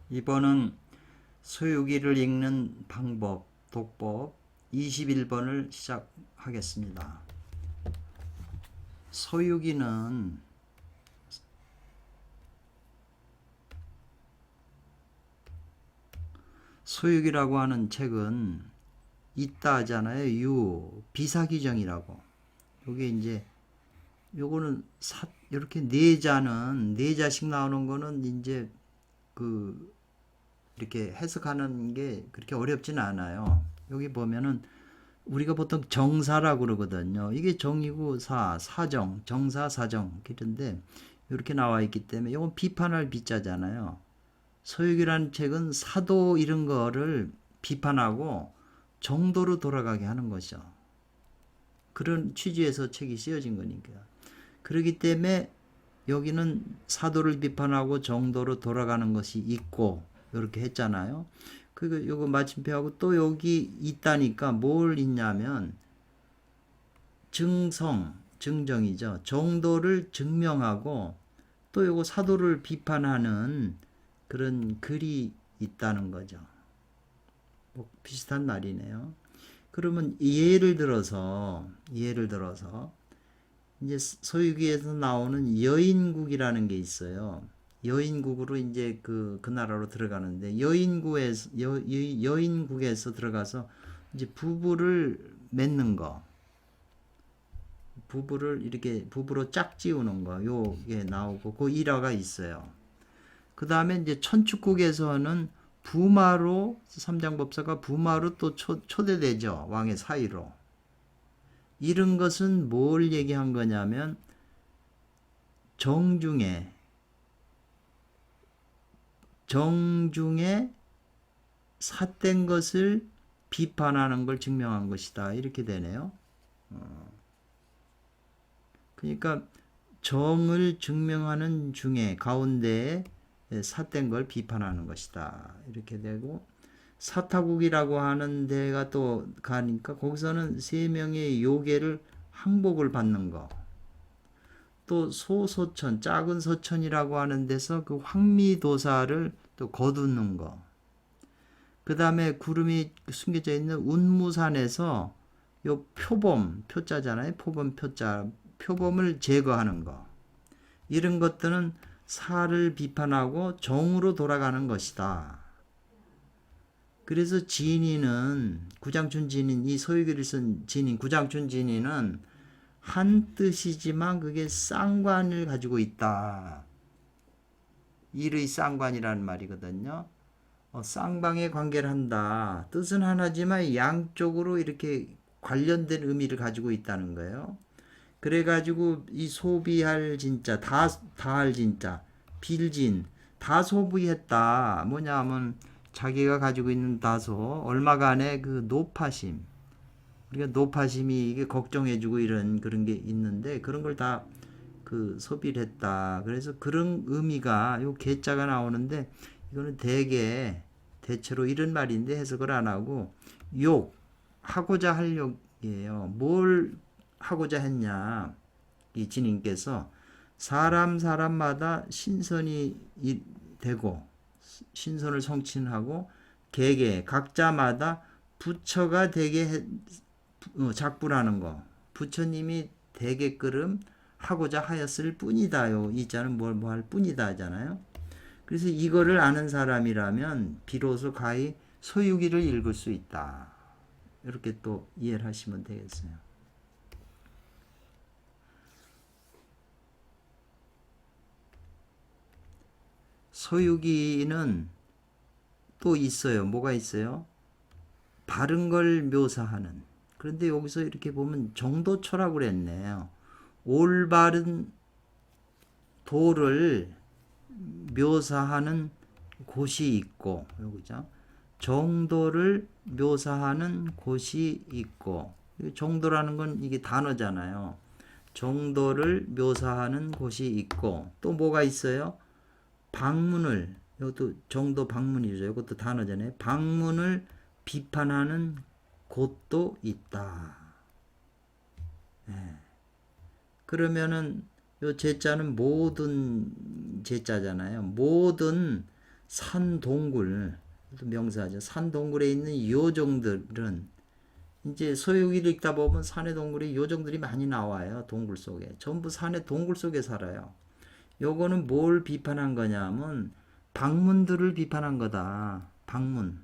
이번은 서유기를 읽는 방법, 독법 21번을 시작하겠습니다. 서유기는 서유기라고 하는 책은 있다 하잖아요. 비사기정이라고. 요게 이제 요거는 이렇게 네 자씩 나오는 거는 이제 이렇게 해석하는 게 그렇게 어렵지는 않아요. 여기 보면은 우리가 보통 정사라고 그러거든요. 이게 정이고 사정, 정사, 사정 그런데 이렇게 나와 있기 때문에 이건 비판할 비자잖아요. 서유기라는 책은 사도 이런 거를 비판하고 정도로 돌아가게 하는 것이죠. 그런 취지에서 책이 쓰여진 거니까. 그렇기 때문에 여기는 사도를 비판하고 정도로 돌아가는 것이 있고 이렇게 했잖아요. 그리고 요거 마침표하고 또 여기 있다니까 뭘 있냐면 증정이죠. 정도를 증명하고 또 요거 사도를 비판하는 그런 글이 있다는 거죠. 뭐 비슷한 말이네요. 그러면 예를 들어서 이제 서유기에서 나오는 여인국이라는 게 있어요. 여인국으로 이제 그 나라로 들어가는데 여인국에서 들어가서 이제 부부를 맺는 거, 부부로 짝지우는 거, 요게 나오고 그 일화가 있어요. 그 다음에 이제 천축국에서는 부마로 삼장법사가 부마로 또 초대되죠. 왕의 사위로. 이런 것은 뭘 얘기한 거냐면 정중에 삿된 것을 비판하는 걸 증명한 것이다. 이렇게 되네요. 그러니까 정을 증명하는 중에 가운데에 삿된 걸 비판하는 것이다. 이렇게 되고 사타국이라고 하는 데가 또 가니까 거기서는 세 명의 요괴를 항복을 받는 거. 또 소소천, 작은 소천이라고 하는 데서 그 황미도사를 또 거두는 거. 그 다음에 구름이 숨겨져 있는 운무산에서 요 표자잖아요. 표범을 제거하는 거. 이런 것들은 사를 비판하고 정으로 돌아가는 것이다. 그래서 구장춘 진인, 이 서유기를 쓴 진인, 구장춘 진인은 한 뜻이지만 그게 쌍관을 가지고 있다. 일의 쌍관이라는 말이거든요. 쌍방의 관계를 한다. 뜻은 하나지만 양쪽으로 이렇게 관련된 의미를 가지고 있다는 거예요. 그래가지고 이 소비할 진짜, 다할 진짜, 빌진, 다 소비했다. 뭐냐면 자기가 가지고 있는 다소, 얼마간의 그 노파심. 우리가 노파심이 이게 걱정해주고 이런 그런 게 있는데 그런 걸 다 그 소비를 했다. 그래서 그런 의미가 요 개자가 나오는데 이거는 대체로 이런 말인데 해석을 안 하고 하고자 할 욕이에요. 뭘 하고자 했냐. 이 진인께서 사람마다 신선이 되고 신선을 성취하고 각자마다 부처가 되게 작부라는 거. 부처님이 되게끔 하고자 하였을 뿐이다요. 이 자는 뭘 할 뿐이다 하잖아요. 그래서 이거를 아는 사람이라면 비로소 가히 서유기를 읽을 수 있다. 이렇게 또 이해를 하시면 되겠어요. 서유기는 또 있어요. 뭐가 있어요? 바른 걸 묘사하는. 그런데 여기서 이렇게 보면 정도초라고 그랬네요. 올바른 도를 묘사하는 곳이 있고, 여기죠. 정도를 묘사하는 곳이 있고, 정도라는 건 이게 단어잖아요. 정도를 묘사하는 곳이 있고, 또 뭐가 있어요? 이것도 정도 방문이죠. 이것도 단어잖아요. 방문을 비판하는 곳도 있다. 네. 그러면은 요 제자는 모든 제자잖아요. 모든 산동굴, 명사죠. 산동굴에 있는 요정들은 이제 소유기를 읽다 보면 산의 동굴에 요정들이 많이 나와요. 동굴 속에. 전부 산의 동굴 속에 살아요. 요거는 뭘 비판한 거냐면 방문들을 비판한 거다. 방문.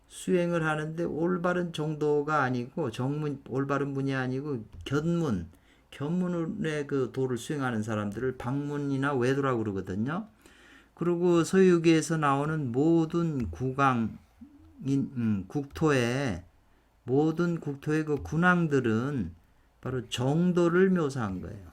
수행을 하는데 올바른 정도가 아니고 올바른 분이 아니고 견문의 그 도를 수행하는 사람들을 방문이나 외도라고 그러거든요. 그리고 서유기에서 나오는 모든 국토의 모든 국토의 그 군왕들은 바로 정도를 묘사한 거예요.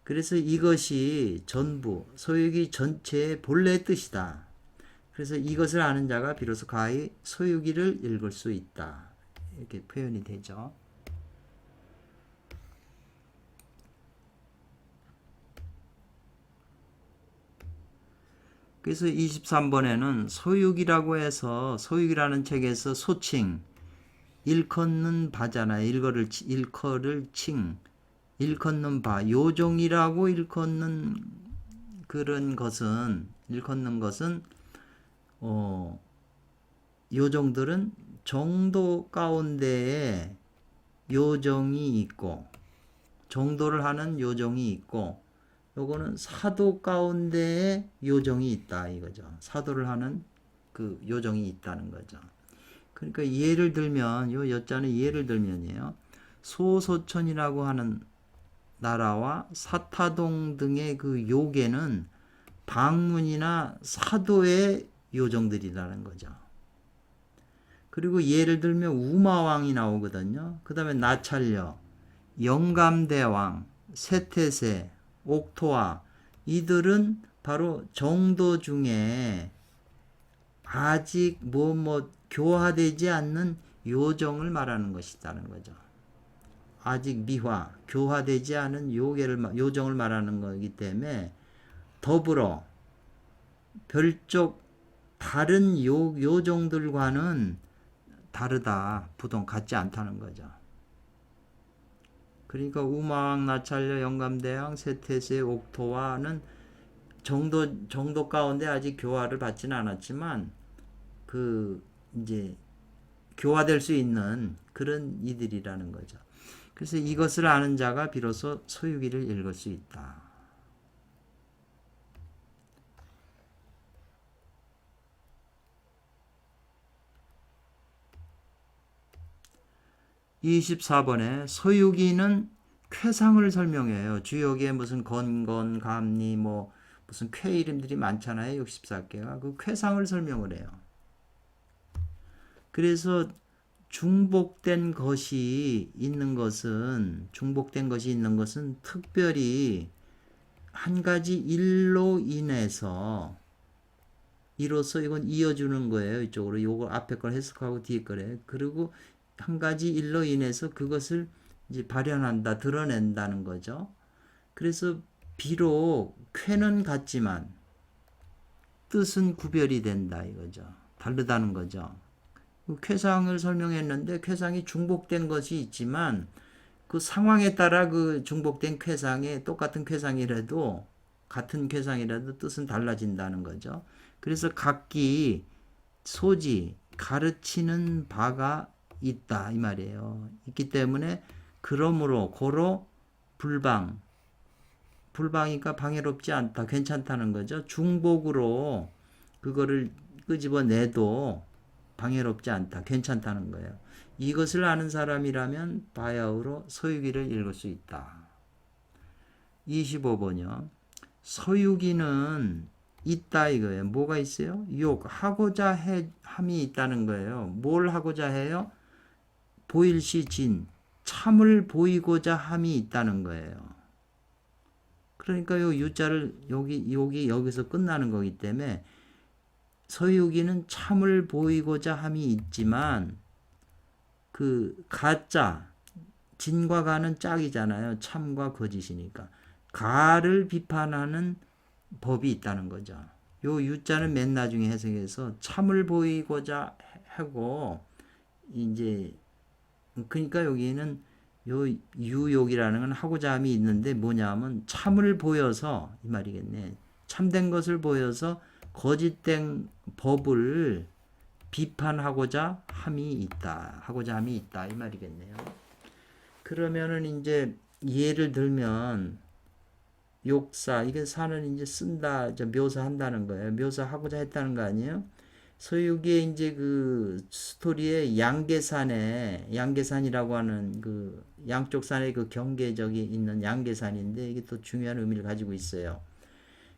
그래서 이것이 전부 소유기 전체의 본래의 뜻이다. 그래서 이것을 아는 자가 비로소 가히 소유기를 읽을 수 있다. 이렇게 표현이 되죠. 그래서 23번에는 소유기라고 해서 소유기라는 책에서 소칭 일컫는 바잖아요. 일커를 칭 일컫는 바 요종이라고 일컫는 것은 요정들은 정도 가운데에 요정이 있고 정도를 하는 요정이 있고 요거는 사도 가운데에 요정이 있다 이거죠. 사도를 하는 그 요정이 있다는 거죠. 그러니까 예를 들면 요 여자는 예를 들면이에요. 소소천이라고 하는 나라와 사타동 등의 그 요괴는 방문이나 사도의 요정들이라는 거죠. 그리고 예를 들면 우마왕이 나오거든요. 그 다음에 나찰려, 영감대왕, 세태세, 옥토와 이들은 바로 정도 중에 아직 교화되지 않는 요정을 말하는 것이라는 거죠. 아직 미화, 교화되지 않은 요정을 말하는 거기 때문에 더불어 별쪽 다른 요정들과는 다르다. 부동 같지 않다는 거죠. 그러니까 우마왕, 나찰려, 영감대왕, 세태세, 옥토와는 정도 가운데 아직 교화를 받지는 않았지만 이제 교화될 수 있는 그런 이들이라는 거죠. 그래서 이것을 아는 자가 비로소 소유기를 읽을 수 있다. (24번에) 소유기는 쾌상을 설명해요. 주역에 무슨 건건, 감리, 무슨 쾌 이름들이 많잖아요. 64개가. 그 쾌상을 설명을 해요. 그래서 중복된 것이 있는 것은 특별히 한 가지 일로 인해서 이로써 이건 이어주는 거예요. 이쪽으로 요거 앞에 걸 해석하고 뒤에 거래. 그리고 한 가지 일로 인해서 그것을 이제 발현한다, 드러낸다는 거죠. 그래서 비록 쾌는 같지만 뜻은 구별이 된다 이거죠. 다르다는 거죠. 쾌상을 설명했는데 쾌상이 중복된 것이 있지만 그 상황에 따라 그 중복된 쾌상에 똑같은 쾌상이라도 같은 쾌상이라도 뜻은 달라진다는 거죠. 그래서 각기 소지 가르치는 바가 있다 이 말이에요. 있기 때문에 그러므로 고로 불방이니까 방해롭지 않다 괜찮다는 거죠. 중복으로 그거를 끄집어내도 방해롭지 않다 괜찮다는 거예요. 이것을 아는 사람이라면 바야흐로 소유기를 읽을 수 있다. 25번이요. 소유기는 있다 이거예요. 뭐가 있어요? 하고자 함이 있다는 거예요. 뭘 하고자 해요? 보일시 진, 참을 보이고자 함이 있다는 거예요. 그러니까 요 유자를 여기서 끝나는 거기 때문에 서유기는 참을 보이고자 함이 있지만 그 가짜 진과 가는 짝이잖아요. 참과 거짓이니까 가를 비판하는 법이 있다는 거죠. 요 유자는 맨 나중에 해석해서 참을 보이고자 하고 이제 그러니까 여기는 요 유욕이라는 건 하고자 함이 있는데 뭐냐면 참을 보여서 이 말이겠네. 참된 것을 보여서 거짓된 법을 비판하고자 함이 있다 이 말이겠네요. 그러면은 이제 예를 들면 욕사 이게 사는 이제 쓴다 묘사한다는 거예요. 묘사하고자 했다는 거 아니에요? 서유기의 이제 그 스토리에 양계산이라고 하는 그 양쪽 산의 그 경계적이 있는 양계산인데 이게 또 중요한 의미를 가지고 있어요.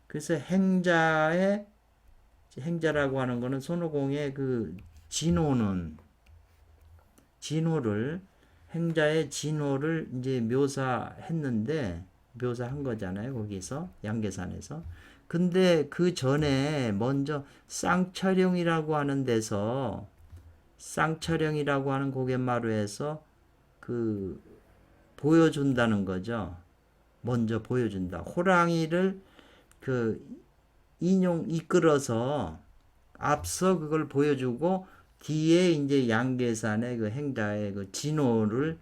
그래서 행자라고 하는 거는 손오공의 그 행자의 진호를 이제 묘사한 거잖아요. 거기서 양계산에서. 근데 그 전에 먼저 쌍촬영이라고 하는 고갯마루에서 그 보여준다는 거죠. 먼저 보여준다. 호랑이를 그 이끌어서 앞서 그걸 보여주고 뒤에 이제 양계산의 그 행자의 그 진호를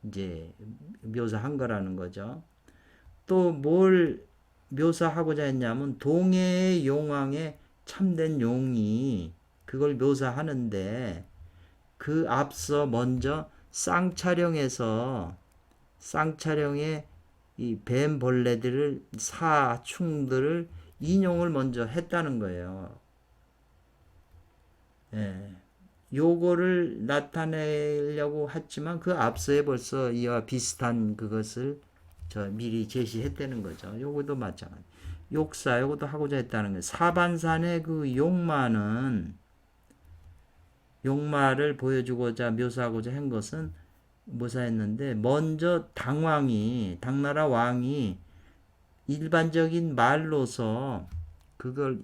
이제 묘사한 거라는 거죠. 또 뭘 묘사하고자 했냐면 동해의 용왕의 참된 용이 그걸 묘사하는데 그 앞서 먼저 쌍촬영의 이 뱀벌레들을 사충들을 인용을 먼저 했다는 거예요. 예. 요거를 나타내려고 했지만 그 앞서에 벌써 이와 비슷한 그것을 미리 제시했다는 거죠. 요것도 마찬가지. 요것도 하고자 했다는 거예요. 사반산의 그 용마를 보여주고자 묘사하고자 한 것은 묘사했는데 먼저 당나라 왕이 일반적인 말로서 그걸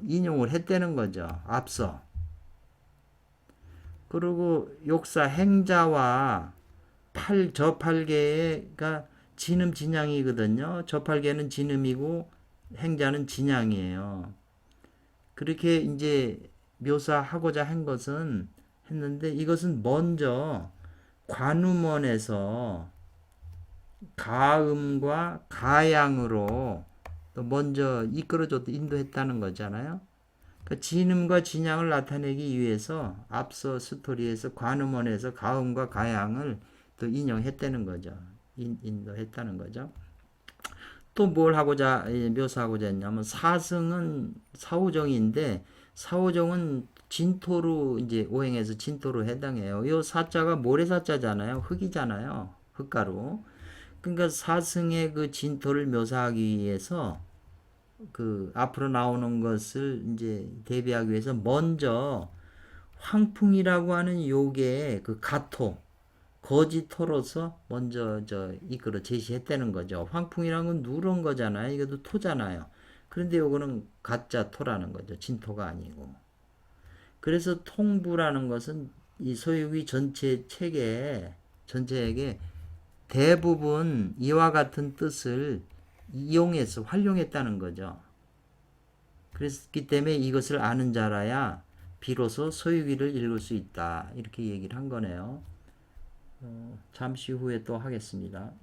인용을 했다는 거죠. 앞서. 그리고 욕사 행자와 저팔계가 진음 진양이거든요. 저팔계는 진음이고 행자는 진양이에요. 그렇게 이제 묘사하고자 한 것은 했는데 이것은 먼저 관음원에서 가음과 가양으로 먼저 이끌어줬다 인도했다는 거잖아요. 그러니까 진음과 진양을 나타내기 위해서 앞서 스토리에서 관음원에서 가음과 가양을 또 인용했다는 거죠. 인도했다는 거죠. 또 뭘 묘사하고자 했냐면 사승은 사후정인데 사후정은 진토로 이제 오행해서 진토로 해당해요. 이 사자가 모래사자잖아요. 흙이잖아요. 흙가루. 그러니까 사승의 그 진토를 묘사하기 위해서 그 앞으로 나오는 것을 이제 대비하기 위해서 먼저 황풍이라고 하는 요게 그 거지토로서 먼저 이끌어 제시했다는 거죠. 황풍이라는 건 누런 거잖아요. 이것도 토잖아요. 그런데 요거는 가짜 토라는 거죠. 진토가 아니고. 그래서 통부라는 것은 이 소유기 전체에게 대부분 이와 같은 뜻을 활용했다는 거죠. 그랬기 때문에 이것을 아는 자라야 비로소 소유기를 읽을 수 있다. 이렇게 얘기를 한 거네요. 잠시 후에 또 하겠습니다.